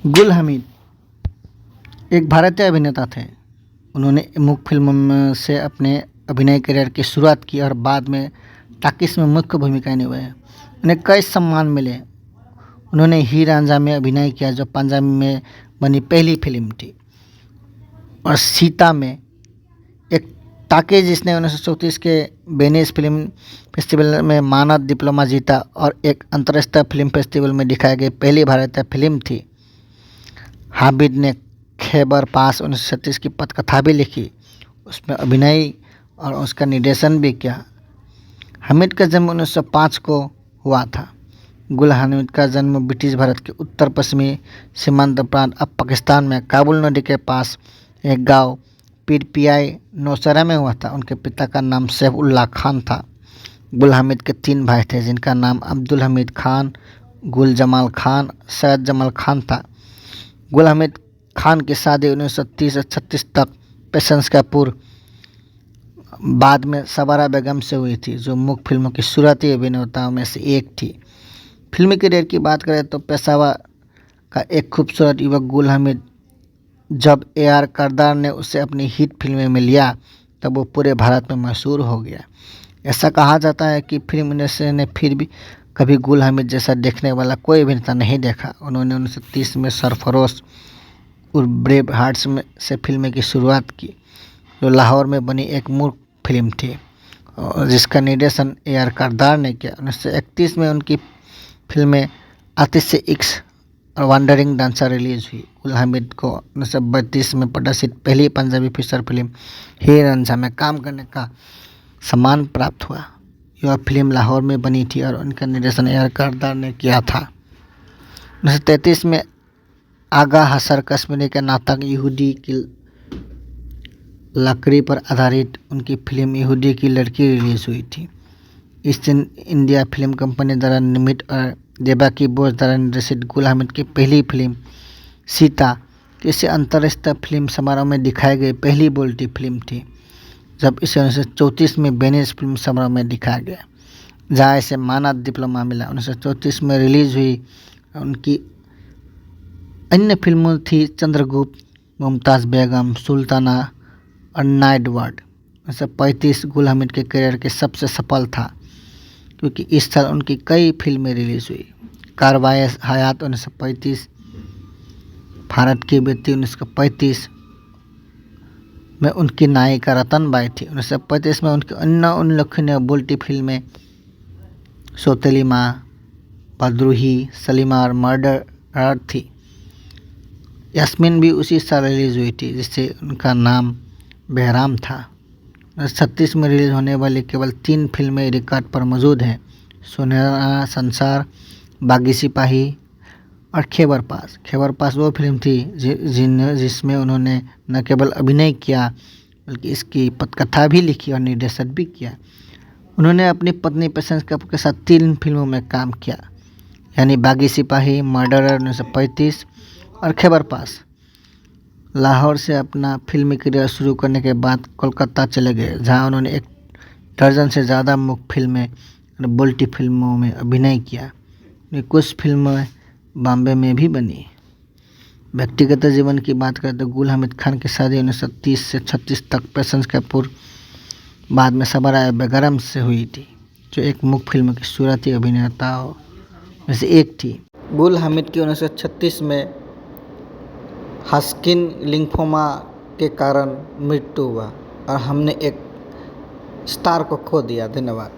गुल हमीद एक भारतीय अभिनेता थे। उन्होंने मुख्य फिल्मों से अपने अभिनय करियर की शुरुआत की और बाद में टाकिस में मुख्य भूमिकाएं निभाई। उन्हें कई सम्मान मिले। उन्होंने हीर रांझा में अभिनय किया, जो पंजाबी में बनी पहली फिल्म थी, और सीता में एक टाकिस जिसने 1934 के वेनिस फिल्म फेस्टिवल में मानद डिप्लोमा जीता और एक अंतर्राष्ट्रीय फिल्म फेस्टिवल में दिखाई गई पहली भारतीय फिल्म थी। हामिद ने खैबर पास 1936 की पटकथा भी लिखी, उसमें अभिनय और उसका निर्देशन भी किया। हामिद का जन्म 1905 को हुआ था। गुल हमीद का जन्म ब्रिटिश भारत के उत्तर पश्चिमी सीमांत प्रांत अब पाकिस्तान में काबुल नदी के पास एक गांव पीरपियाई नौशहरा में हुआ था। उनके पिता का नाम सैफ उल्लाह खान था। गुल हमीद के 3 भाई थे, जिनका नाम अब्दुल हमीद खान, गुल जमाल खान, सैयद जमाल खान था। गुल हमीद खान की शादी 1930 से 36 तक पेशेंस कपूर, बाद में सबारा बेगम से हुई थी, जो मुख्य फिल्मों की शुरुआती अभिनेताओं में से एक थी। फिल्मी करियर की बात करें तो पेशावर का एक खूबसूरत युवक गुल हमीद, जब AR करदार ने उसे अपनी हिट फिल्में में लिया तब वो पूरे भारत में मशहूर हो गया। ऐसा कहा जाता है कि फिल्म इंडस्ट्री ने फिर भी कभी गुल हमीद जैसा देखने वाला कोई अभिनेता नहीं देखा। उन्होंने 1930 में सरफरोश और ब्रेव हार्ट्स में से फिल्म की शुरुआत की, जो लाहौर में बनी एक मूर्ख फिल्म थी और जिसका निर्देशन AR करदार ने किया। 1931 में उनकी फिल्में आतिश इश्क और वंडरिंग डांसर रिलीज हुई। गुल हमीद को 1932 में प्रदर्शित पहली पंजाबी फीचर फिल्म हीर रांझा में काम करने का सम्मान प्राप्त हुआ। यह फिल्म लाहौर में बनी थी और उनका निर्देशन AR करदार ने किया था। 1933 में आगा हसर कश्मीरी के नाटक यहूदी की लकड़ी पर आधारित उनकी फिल्म यहूदी की लड़की रिलीज हुई थी। ईस्ट इंडिया फिल्म कंपनी द्वारा निर्मित और देबाकी बोस द्वारा निर्देशित गुल हमीद की पहली फिल्म सीता किसी अंतर्राष्ट्रीय फिल्म समारोह में दिखाई गई पहली बोलती फिल्म थी, जब इसे 1934 में वेनिस फिल्म समारोह में दिखाया गया, जहाँ इसे मानद डिप्लोमा मिला। 1934 में रिलीज हुई उनकी अन्य फिल्मों थी चंद्रगुप्त, मुमताज़ बेगम, सुल्ताना और नाइट वार्ड। 1935 गुल हमीद के करियर के सबसे सफल था, क्योंकि इस साल उनकी कई फिल्में रिलीज हुई। कारवाए हयात 1935, भारत की बेटी 1935 में उनकी नायिका रतनबाई थी। 1935 में उनकी अन्य उल्लेखनीय बोलती फिल्में सौतेली माँ, बद्रुही, सलीमा और मर्डर थी। यास्मीन भी उसी साल रिलीज हुई थी, जिससे उनका नाम बेहराम था। 1936 में रिलीज होने वाली केवल 3 फिल्में रिकॉर्ड पर मौजूद हैं: सुनहरा संसार, बागी सिपाही और खैबर पास। खैबर पास वो फिल्म थी जिसमें उन्होंने न केवल अभिनय किया बल्कि इसकी पटकथा भी लिखी और निर्देशित भी किया। उन्होंने अपनी पत्नी पेशेंस कपूर के साथ 3 फिल्मों में काम किया, यानी बागी सिपाही, मर्डरर 1935 और खैबर पास। लाहौर से अपना फिल्मी करियर शुरू करने के बाद कोलकाता चले गए, जहां उन्होंने 1 दर्जन से ज़्यादा मुख्य फिल्में और बोलती फिल्मों में अभिनय किया। कुछ फिल्में बॉम्बे में भी बनी। व्यक्तिगत जीवन की बात करें तो गुल हमीद खान की शादी 1930 से 36 तक पेशेंस कपूर, बाद में सबारा बेगम से हुई थी, जो एक मुख्य फिल्म की शुरुआती अभिनेताओं में से एक थी। गुल हमीद की 1936 में हास्किन लिम्फोमा के कारण मृत्यु हुआ और हमने एक स्टार को खो दिया। धन्यवाद।